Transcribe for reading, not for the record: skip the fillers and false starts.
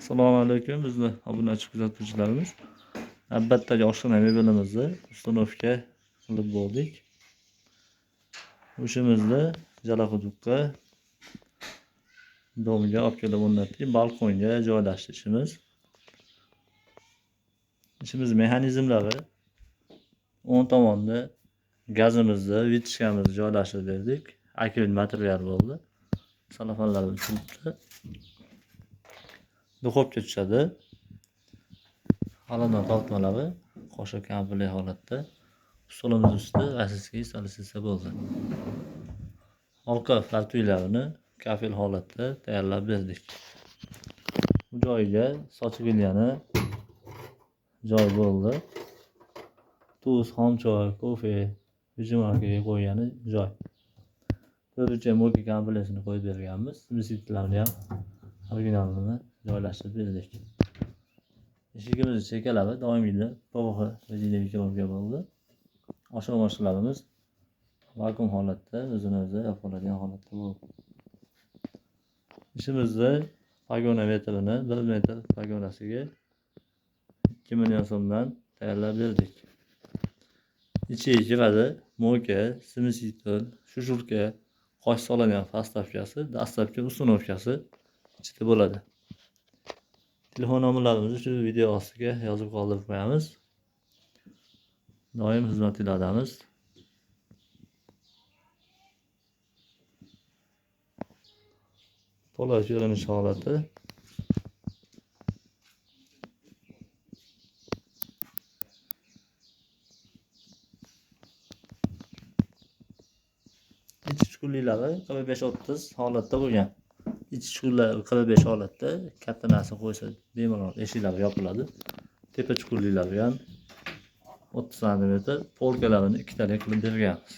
Assalomu alaykum, bizni obunachi kuzatuvchilarimiz. Albatta oshxona mebelimizni ustanovka qilib bo'ldik. O'shimizni jala quduqqa domga olib kelib o'rnatdik, balkonga joylashtirishimiz. Ishimiz mexanizmlari o'ng tomonda gazimizni, vitishkamizni joylashtirib berdik. Akryl material bo'ldi. Salafonlarimiz turibdi. Duxovka tushadi. Xalondan tortmalari qoshiq kampirli holatda. Stolimiz usti rossiyskiy solitsiyasi bo'ldi. Orqa fartuylarini kafel holatda tayyorlab berdik. Bu joyiga sochilgani joy bo'ldi. Tuz, xomchoy, kofe, vijimarkaga qo'ygani joy. Ko'ruvchi mo'ka komplexini qo'yib berganmiz. Simsitlarni ham originalini joylashtirib berdik. Eshigimiz chekalari doimiyda to'g'ri rejaga bo'ldi. Oshxona mashinalarimiz vakuum holatda, o'zini o'zi yoqiladigan holatda bo'ldi. Ishimizda pagona metrini 1 metr pagonasiga 2 million so'mdan tayyorlab berdik. Ichiga kiradi mo'ka, simsitl, shushurka, qosh soladigan pastavkasi, dastlabki ustunovkasi ichida bo'ladi. Telefon nomerlarimizni shu video ostiga yozib qoldirib qo'yamiz. Doim xizmatinglardamiz. To'la ko'rinish holati. İç chuqurliklari 45-30 holatda bo'lgan. İç chuqurlari 45 holatda, katta narsa qo'ysa bemalol eshiklar yopiladi. Tepa chuqurliklari ham 30 cm, polkalarini ikkitalik qilib berganmiz.